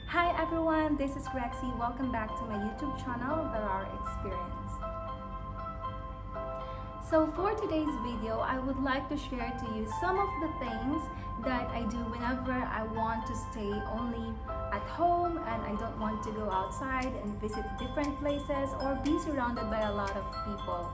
Hi everyone, this is Rexy. Welcome back to my YouTube channel, The Rare Experience. So for today's video, I would like to share to you some of the things that I do whenever I want to stay only at home and I don't want to go outside and visit different places or be surrounded by a lot of people.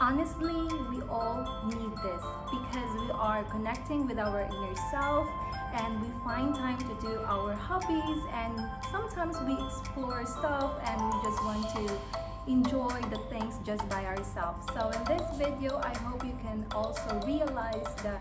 Honestly, we all need this because we are connecting with our inner self and we find time to do our hobbies, and sometimes we explore stuff and we just want to enjoy the things just by ourselves. So in this video, I hope you can also realize the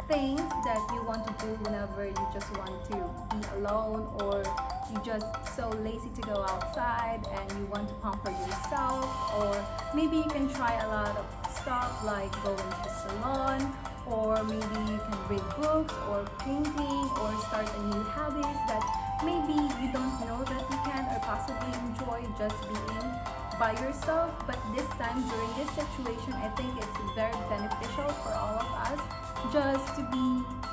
things that you want to do whenever you just want to be alone, or you just so lazy to go outside and you want to pamper yourself, or maybe you can try a lot of stuff like going to the salon, or maybe you can read books or painting or start a new hobbies that maybe you don't know that you can or possibly enjoy just being by yourself. But this time during this situation, I think it's very beneficial for all of us just to be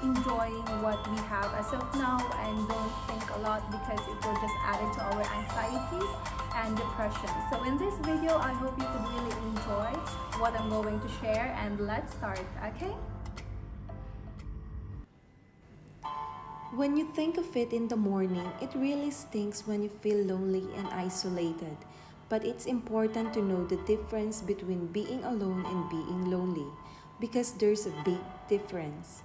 enjoying what we have as of now and don't think a lot because it will just add to our anxieties and depression. So in this video, I hope you could really enjoy what I'm going to share, and let's start, okay? When you think of it in the morning, it really stinks when you feel lonely and isolated. But it's important to know the difference between being alone and being lonely, because there's a big difference.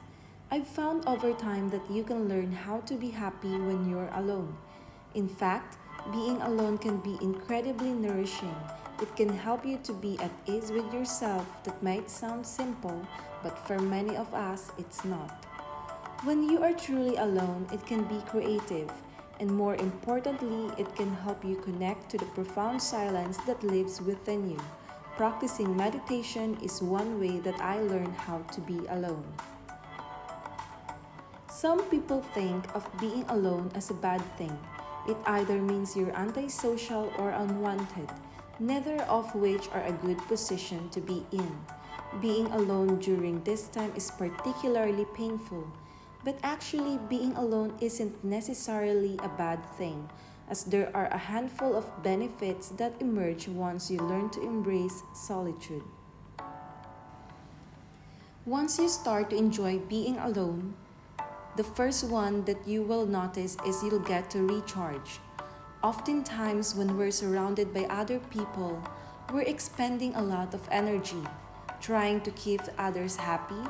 I've found over time that you can learn how to be happy when you're alone. In fact, being alone can be incredibly nourishing. It can help you to be at ease with yourself. That might sound simple, but for many of us, it's not. When you are truly alone, it can be creative, and more importantly, it can help you connect to the profound silence that lives within you. Practicing meditation is one way that I learned how to be alone. Some people think of being alone as a bad thing. It either means you're antisocial or unwanted, neither of which are a good position to be in. Being alone during this time is particularly painful. But actually, being alone isn't necessarily a bad thing, as there are a handful of benefits that emerge once you learn to embrace solitude. Once you start to enjoy being alone, the first one that you will notice is you'll get to recharge. Oftentimes, when we're surrounded by other people, we're expending a lot of energy, trying to keep others happy,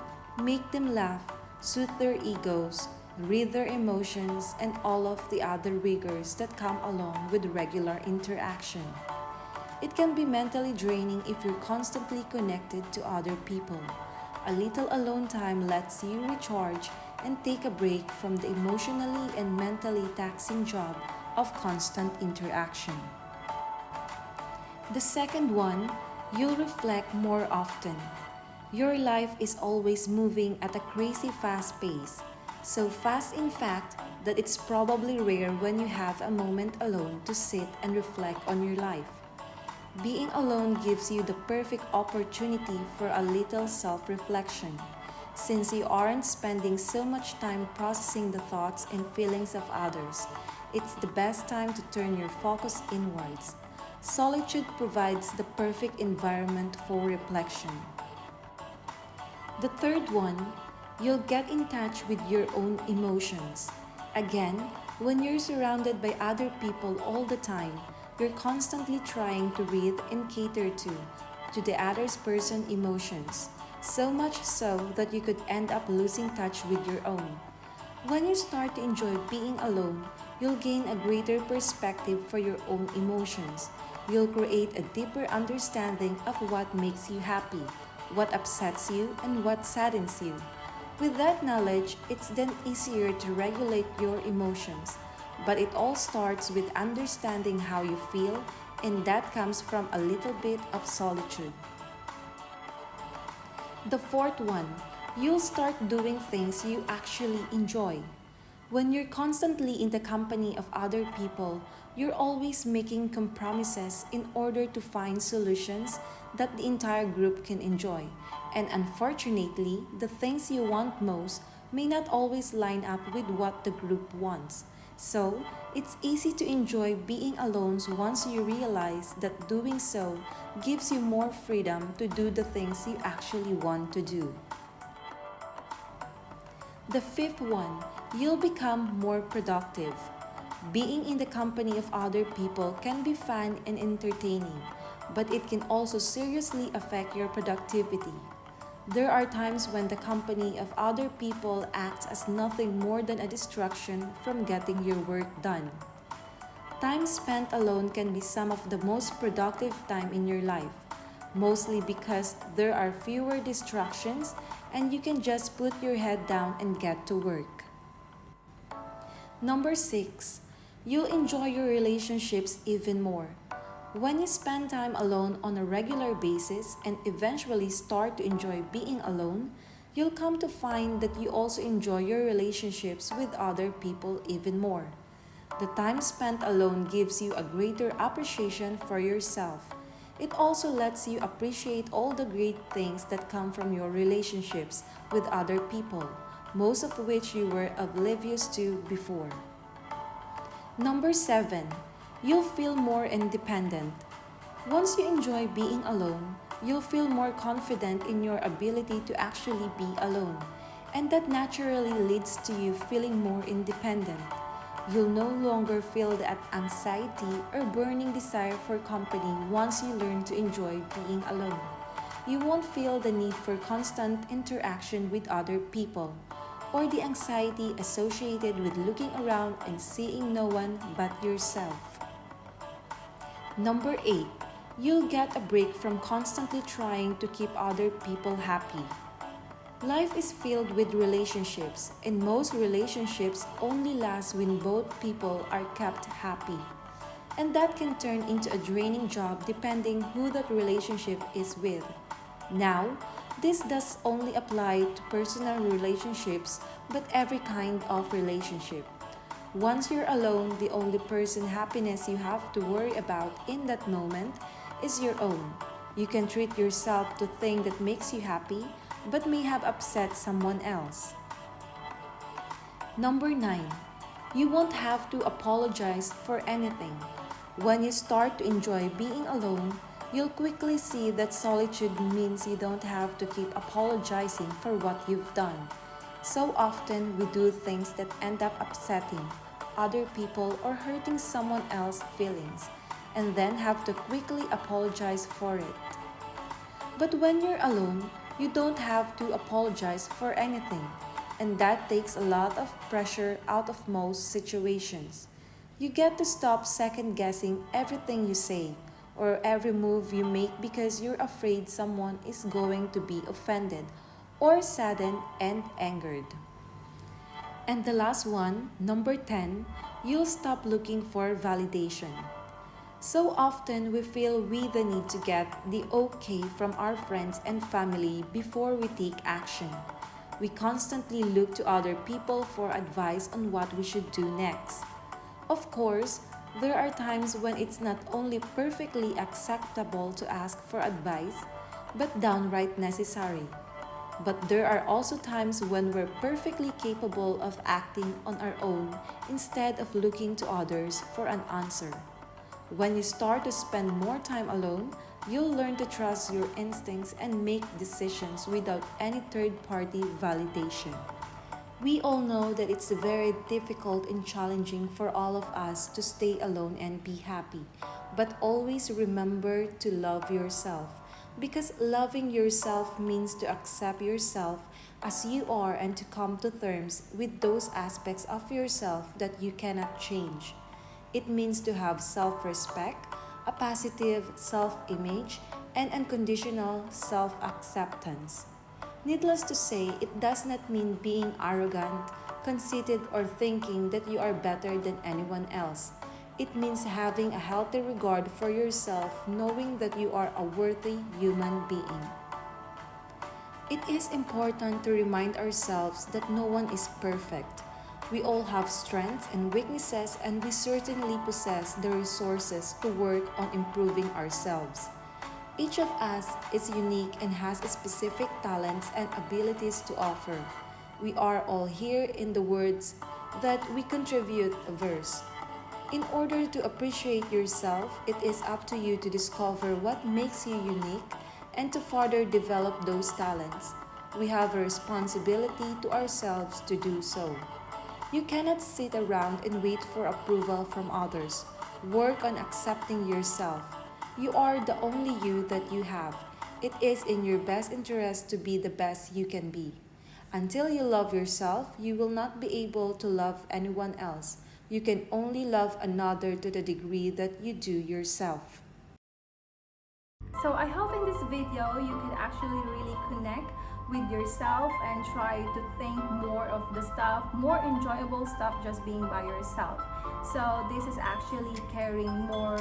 make them laugh, soothe their egos, read their emotions, and all of the other rigors that come along with regular interaction. It can be mentally draining if you're constantly connected to other people. A little alone time lets you recharge and take a break from the emotionally and mentally taxing job of constant interaction. The second one, you'll reflect more often. Your life is always moving at a crazy fast pace. So fast, in fact, that it's probably rare when you have a moment alone to sit and reflect on your life. Being alone gives you the perfect opportunity for a little self-reflection. Since you aren't spending so much time processing the thoughts and feelings of others, it's the best time to turn your focus inwards. Solitude provides the perfect environment for reflection. The third one, you'll get in touch with your own emotions. Again, when you're surrounded by other people all the time, you're constantly trying to read and cater to the other person's emotions, so much so that you could end up losing touch with your own. When you start to enjoy being alone, you'll gain a greater perspective for your own emotions. You'll create a deeper understanding of what makes you happy, what upsets you, and what saddens you. With that knowledge, it's then easier to regulate your emotions. But it all starts with understanding how you feel, and that comes from a little bit of solitude. The fourth one, you'll start doing things you actually enjoy. When you're constantly in the company of other people, you're always making compromises in order to find solutions that the entire group can enjoy. And unfortunately, the things you want most may not always line up with what the group wants. So, it's easy to enjoy being alone once you realize that doing so gives you more freedom to do the things you actually want to do. The fifth one, you'll become more productive. Being in the company of other people can be fun and entertaining, but it can also seriously affect your productivity. There are times when the company of other people acts as nothing more than a distraction from getting your work done. Time spent alone can be some of the most productive time in your life, mostly because there are fewer distractions and you can just put your head down and get to work. Number 6, you'll enjoy your relationships even more. When you spend time alone on a regular basis and eventually start to enjoy being alone, you'll come to find that you also enjoy your relationships with other people even more. The time spent alone gives you a greater appreciation for yourself. It also lets you appreciate all the great things that come from your relationships with other people, most of which you were oblivious to before. Number 7, you'll feel more independent. Once you enjoy being alone, you'll feel more confident in your ability to actually be alone, and that naturally leads to you feeling more independent. You'll no longer feel that anxiety or burning desire for company once you learn to enjoy being alone. You won't feel the need for constant interaction with other people, or the anxiety associated with looking around and seeing no one but yourself. Number 8, you'll get a break from constantly trying to keep other people happy. Life is filled with relationships, and most relationships only last when both people are kept happy. And that can turn into a draining job depending who that relationship is with. Now, this does only apply to personal relationships, but every kind of relationship. Once you're alone, the only person happiness you have to worry about in that moment is your own. You can treat yourself to things that makes you happy, but may have upset someone else. Number 9, you won't have to apologize for anything. When you start to enjoy being alone, you'll quickly see that solitude means you don't have to keep apologizing for what you've done. So often we do things that end up upsetting other people or hurting someone else's feelings, and then have to quickly apologize for it. But when you're alone, you don't have to apologize for anything, and that takes a lot of pressure out of most situations. You get to stop second guessing everything you say or every move you make because you're afraid someone is going to be offended or saddened and angered. And the last one, number 10, you'll stop looking for validation. So often we feel we the need to get the okay from our friends and family before we take action. We constantly look to other people for advice on what we should do next. Of course, there are times when it's not only perfectly acceptable to ask for advice, but downright necessary. But there are also times when we're perfectly capable of acting on our own instead of looking to others for an answer. When you start to spend more time alone, you'll learn to trust your instincts and make decisions without any third-party validation. We all know that it's very difficult and challenging for all of us to stay alone and be happy, but always remember to love yourself, because loving yourself means to accept yourself as you are and to come to terms with those aspects of yourself that you cannot change. It means to have self-respect, a positive self-image, and unconditional self-acceptance. Needless to say, it does not mean being arrogant, conceited, or thinking that you are better than anyone else. It means having a healthy regard for yourself, knowing that you are a worthy human being. It is important to remind ourselves that no one is perfect. We all have strengths and weaknesses, and we certainly possess the resources to work on improving ourselves. Each of us is unique and has specific talents and abilities to offer. We are all here in the words that we contribute a verse. In order to appreciate yourself, it is up to you to discover what makes you unique and to further develop those talents. We have a responsibility to ourselves to do so. You cannot sit around and wait for approval from others. Work on accepting yourself. You are the only you that you have. It is in your best interest to be the best you can be. Until you love yourself, you will not be able to love anyone else. You can only love another to the degree that you do yourself. So I hope in this video you could actually really connect with yourself and try to think more of the stuff, more enjoyable stuff just being by yourself. So this is actually caring more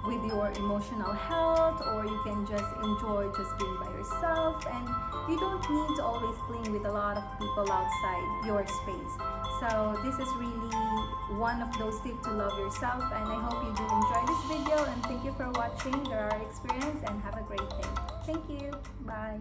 with your emotional health, or you can just enjoy just being by yourself, and you don't need to always cling with a lot of people outside your space. So this is really one of those tips to love yourself, and I hope you do enjoy this video, and thank you for watching our experience, and have a great day. Thank you. Bye.